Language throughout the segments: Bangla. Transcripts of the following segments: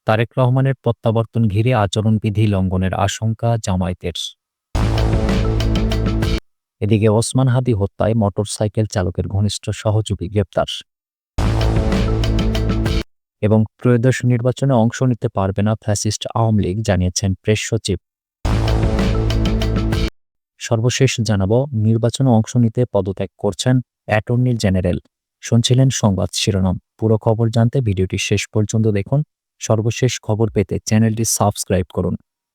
তারেক রহমানের প্রত্যাবর্তন ঘিরে আচরণবিধি লঙ্ঘনের আশঙ্কা জামায়াতের। এদিকে ওসমান হাদি হত্যায় মোটরসাইকেল চালকের ঘনিষ্ঠ সহযোগী গ্রেপ্তার এবং ত্রয়োদশ নির্বাচনে অংশ নিতে পারবে না ফ্যাসিস্ট আওয়ামী লীগ, জানিয়েছেন প্রেস সচিব। সর্বশেষ জানাবো, নির্বাচনে অংশ নিতে পদত্যাগ করছেন অ্যাটর্নি জেনারেল। শুনছিলেন সংবাদ শিরোনাম। পুরো খবর জানতে ভিডিওটি শেষ পর্যন্ত দেখুন। সর্বশেষ খবর পেতে চ্যানেলটি সাবস্ক্রাইব করুন।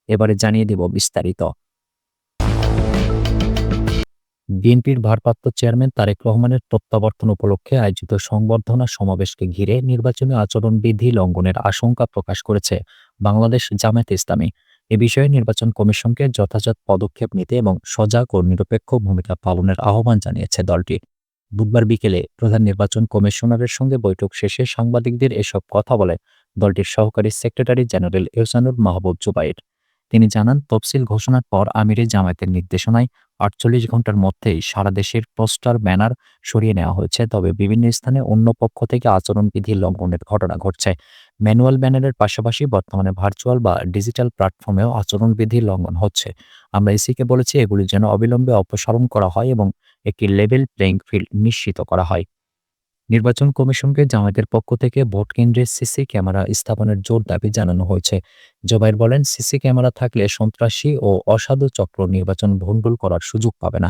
এবারে জানিয়ে দেব বিস্তারিত। বিএনপির ভারপ্রাপ্ত চেয়ারম্যান তারেক রহমানের প্রত্যাবর্তন উপলক্ষে আয়োজিত সংবর্ধনা সমাবেশকে ঘিরে নির্বাচনী আচরণবিধি লঙ্ঘনের আশঙ্কা প্রকাশ করেছে বাংলাদেশ জামায়াতে ইসলামী। এ বিষয়ে নির্বাচন কমিশনকে যথাযথ পদক্ষেপ নিতে এবং সজাগ ও নিরপেক্ষ ভূমিকা পালনের আহ্বান জানিয়েছে দলটি। বুধবার বিকেলে প্রধান নির্বাচন কমিশনারের সঙ্গে বৈঠক শেষে সাংবাদিকদের এসব কথা বলে দলটির সহকারী সেক্রেটারি জেনারেল ইহসানুর মাহবুব জুবাইর। তিনি জানান, তফসিল ঘোষণার পর আমিরে জামায়াতের নির্দেশনায় ৪৮ ঘন্টার মধ্যেই সারা দেশের পোস্টার ব্যানার সরিয়ে নেওয়া হয়েছে। তবে বিভিন্ন স্থানে অন্য পক্ষ থেকে আচরণবিধি লঙ্ঘনের ঘটনা ঘটছে। ম্যানুয়াল ব্যানারের পাশাপাশি বর্তমানে ভার্চুয়াল বা ডিজিটাল প্ল্যাটফর্মেও আচরণবিধি লঙ্ঘন হচ্ছে। আমরা ইসিকে বলেছি এগুলি যেন অবিলম্বে অপসারণ করা হয় এবং একটি লেভেল প্লেইং ফিল্ড নিশ্চিত করা হয়। নির্বাচন কমিশনকে জামায়াতের পক্ষ থেকে ভোট কেন্দ্রে সিসি ক্যামেরা স্থাপনের জোর দাবি জানানো হয়েছে। জুবাইর বলেন, সিসি ক্যামেরা থাকলে সন্ত্রাসী ও অসাধু চক্র নির্বাচন ভণ্ডুল করার সুযোগ পাবে না।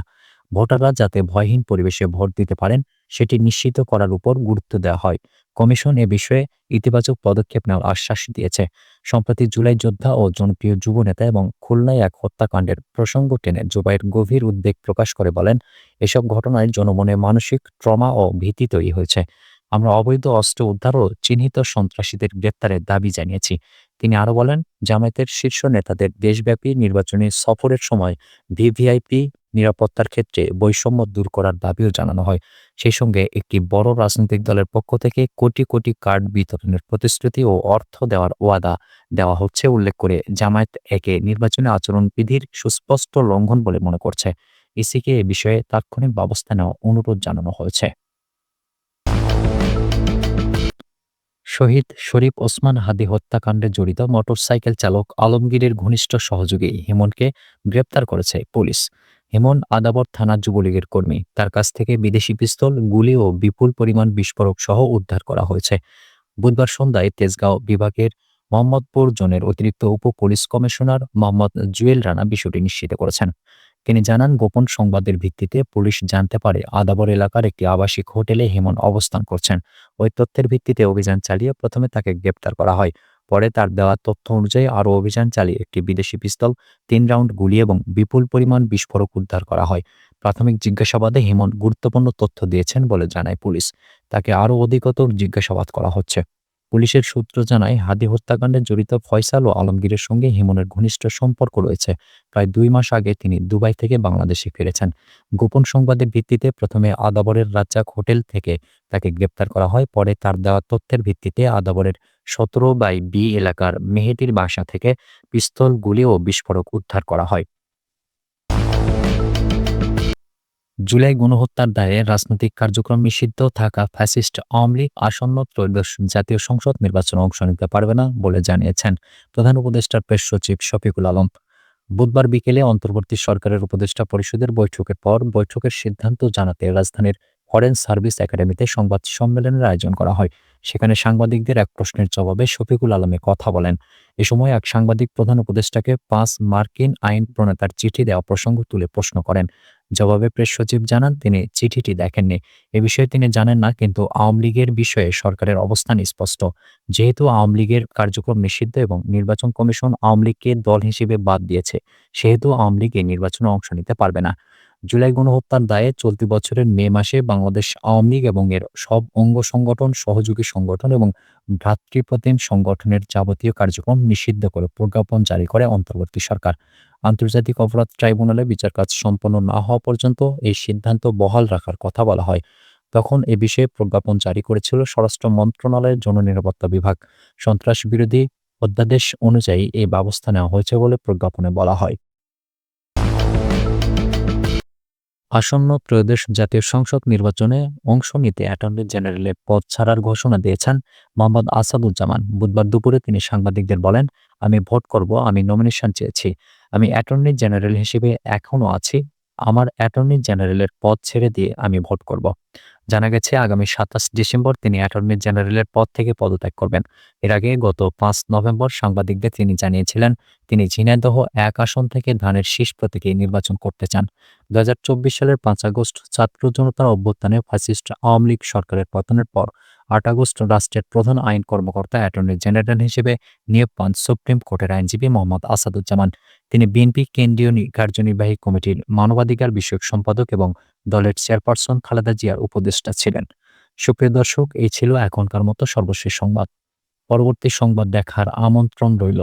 ভোটাররা যাতে ভয়হীন পরিবেশে ভোট দিতে পারেন সেটি নিশ্চিত করার উপর গুরুত্ব দেওয়া হয়। কমিশন এ বিষয়ে ইতিবাচক পদক্ষেপ নেওয়ার আশ্বাস দিয়েছে। সম্প্রতি জুলাই যোদ্ধা ও জনপ্রিয় যুবনেতা এবং খুলনায় এক হত্যাকাণ্ডের প্রসঙ্গ টেনে জুবাইর গভীর উদ্বেগ প্রকাশ করে বলেন, এসব ঘটনায় জনমনে মানসিক ট্রমা ও ভীতি তৈরি হয়েছে। আমরা অবৈধ অস্ত্র উদ্ধার ও চিহ্নিত সন্ত্রাসীদের গ্রেপ্তারের দাবি জানিয়েছি। তিনি আরও বলেন, জামায়াতের শীর্ষ নেতাদের দেশব্যাপী নির্বাচনী সফরের সময় ভিভিআইপি নিরাপত্তার ক্ষেত্রে বৈষম্য দূর করার দাবিও জানানো হয়। সেই সঙ্গে একটি বড় রাজনৈতিক দলের পক্ষ থেকে কোটি কোটি কার্ড বিতরণের প্রতিশ্রুতি ও অর্থ দেওয়ার ওয়াদা দেওয়া হচ্ছে উল্লেখ করে জামায়াত একে নির্বাচনী আচরণবিধির সুস্পষ্ট লঙ্ঘন বলে মনে করছে। ইসিকে এ বিষয়ে তাৎক্ষণিক ব্যবস্থা নেওয়ার অনুরোধ জানানো হয়েছে। শহীদ শরীফ ওসমান হাদি হত্যাকাণ্ডে জড়িত মোটরসাইকেল চালক আলমগীরের ঘনিষ্ঠ সহযোগী হিমনকে গ্রেপ্তার করেছে পুলিশ। হিমন আদাবর থানা যুবলীগের কর্মী। তার কাছ থেকে বিদেশি পিস্তল, গুলি ও বিপুল পরিমাণ বিস্ফোরক সহ উদ্ধার করা হয়েছে। বুধবার সন্ধ্যায় তেজগাঁও বিভাগের মোহাম্মদপুর জোনের অতিরিক্ত উপ পুলিশ কমিশনার মোহাম্মদ জুয়েল রানা বিষয়টি নিশ্চিত করেছেন। তিনি জানান, গোপন সংবাদের ভিত্তিতে পুলিশ জানতে পারে আদাবর এলাকার একটি আবাসিক হোটেলে হিমন অবস্থান করছেন। ওই তথ্যের ভিত্তিতে অভিযান চালিয়ে প্রথমে তাকে গ্রেপ্তার করা হয়। পরে তার দেওয়া তথ্য অনুযায়ী আরও অভিযান চালিয়ে একটি বিদেশি পিস্তল, ৩ রাউন্ড গুলি এবং বিপুল পরিমাণ বিস্ফোরক উদ্ধার করা হয়। প্রাথমিক জিজ্ঞাসাবাদে হিমন গুরুত্বপূর্ণ তথ্য দিয়েছেন বলে জানায় পুলিশ। তাকে আরও অধিকতর জিজ্ঞাসাবাদ করা হচ্ছে। পুলিশের সূত্র জানায়, হাদি হত্যাকাণ্ডে জড়িত ফয়সাল ও আলমগীরের সঙ্গে হিমনের ঘনিষ্ঠ সম্পর্ক রয়েছে। প্রায় ২ মাস আগে তিনি দুবাই থেকে বাংলাদেশে ফিরেছেন। গোপন সংবাদের ভিত্তিতে প্রথমে আদাবরের রাজ্জাক হোটেল থেকে তাকে গ্রেপ্তার করা হয়। পরে তার দেওয়া তথ্যের ভিত্তিতে আদাবরের ১৭/বি এলাকার মেহেদীর বাসা থেকে পিস্তল, গুলি ও বিস্ফোরক উদ্ধার করা হয়। জুলাই গণহত্যার দায়ে রাজনৈতিক কার্যক্রম নিষিদ্ধ থাকা ফ্যাসিস্ট আওয়ামী লীগ আসন্ন ত্রয়োদশ জাতীয় সংসদ নির্বাচনে অংশ নিতে পারবে না বলে জানিয়েছেন প্রধান উপদেষ্টার প্রেস সচিব শফিকুল আলম। বুধবার বিকেলে অন্তর্বর্তী সরকারের উপদেষ্টা পরিষদের বৈঠকের পর বৈঠকের সিদ্ধান্ত জানাতে রাজধানীর ফরেন সার্ভিস একাডেমিতে সংবাদ সম্মেলনের আয়োজন করা হয়। সেখানে সাংবাদিকদের এক প্রশ্নের জবাবে শফিকুল আলম কথা বলেন। এ সময় এক সাংবাদিক প্রধান উপদেষ্টাকে ৫ মার্কিন আইন প্রণেতার চিঠি দেওয়া প্রসঙ্গ তুলে প্রশ্ন করেন। জবাবে প্রেস সচিব জানান, তিনি চিঠিটি দেখেননি। এ বিষয়ে তিনি জানেন না, কিন্তু আওয়ামী লীগের বিষয়ে সরকারের অবস্থান স্পষ্ট। যেহেতু আওয়ামী লীগের কার্যক্রম নিষিদ্ধ এবং নির্বাচন কমিশন আওয়ামী লীগকে দল হিসেবে বাদ দিয়েছে, সেহেতু আওয়ামী লীগ এই নির্বাচনে অংশ নিতে পারবে না। জুলাই গণহত্যার দায়ে চলতি বছরের মে মাসে বাংলাদেশ আওয়ামী লীগ এবং এর সব অঙ্গ সংগঠন, সহযোগী সংগঠন এবং ভ্রাতৃপ্রতিম সংগঠনের যাবতীয় কার্যক্রম নিষিদ্ধ করে প্রজ্ঞাপন জারি করে অন্তর্বর্তী সরকার। আন্তর্জাতিক অপরাধ ট্রাইব্যুনালে বিচার কাজ সম্পন্ন না হওয়া পর্যন্ত এই সিদ্ধান্ত বহাল রাখার কথা বলা হয়। তখন এ বিষয়ে প্রজ্ঞাপন জারি করেছিল স্বরাষ্ট্র মন্ত্রণালয়ের জননিরাপত্তা বিভাগ। সন্ত্রাস বিরোধী অধ্যাদেশ অনুযায়ী এই ব্যবস্থা নেওয়া হয়েছে বলে প্রজ্ঞাপনে বলা হয়। আসন্ন ত্রয়োদশ জাতীয় সংসদ নির্বাচনে অংশ নিতে অ্যাটর্নি জেনারেলের পদ ছাড়ার ঘোষণা দিয়েছেন মোহাম্মদ আসাদুজ্জামান। বুধবার দুপুরে তিনি সাংবাদিকদের বলেন, আমি ভোট করব, আমি নমিনেশন চেয়েছি। আমি অ্যাটর্নি জেনারেল হিসেবে এখনও আছি। আমার অ্যাটর্নি জেনারেলের পদ ছেড়ে দিয়ে আমি ভোট করব। জানা গেছে আগামী ২৭ ডিসেম্বর তিনি অ্যাটর্নি জেনারেলের পদ থেকে পদত্যাগ করবেন। এর আগে গত ৫ নভেম্বর সাংবাদিকদের তিনি জানিয়েছিলেন তিনি ঝিনাইদহ ১ আসন থেকে ধানের শীষ প্রতীকে নির্বাচন করতে চান। ২০২৪ সালের ৫ আগস্ট ছাত্র জনতার অভ্যুত্থানে ফ্যাসিস্ট আওয়ামী লীগ সরকারের পতনের পর ৮ আগস্ট রাষ্ট্রের প্রধান আইন কর্মকর্তা অ্যাটর্নি জেনারেল হিসেবে নিয়োগ পান সুপ্রিম কোর্টের আইনজীবী মোহাম্মদ আসাদুজ্জামান। তিনি বিএনপি কেন্দ্রীয় কার্যনির্বাহী কমিটির মানবাধিকার বিষয়ক সম্পাদক এবং দলের চেয়ারপারসন খালেদা জিয়ার উপদেষ্টা ছিলেন। সুপ্রিয় দর্শক, এই ছিল এখনকার মতো সর্বশেষ সংবাদ। পরবর্তী সংবাদ দেখার আমন্ত্রণ রইল।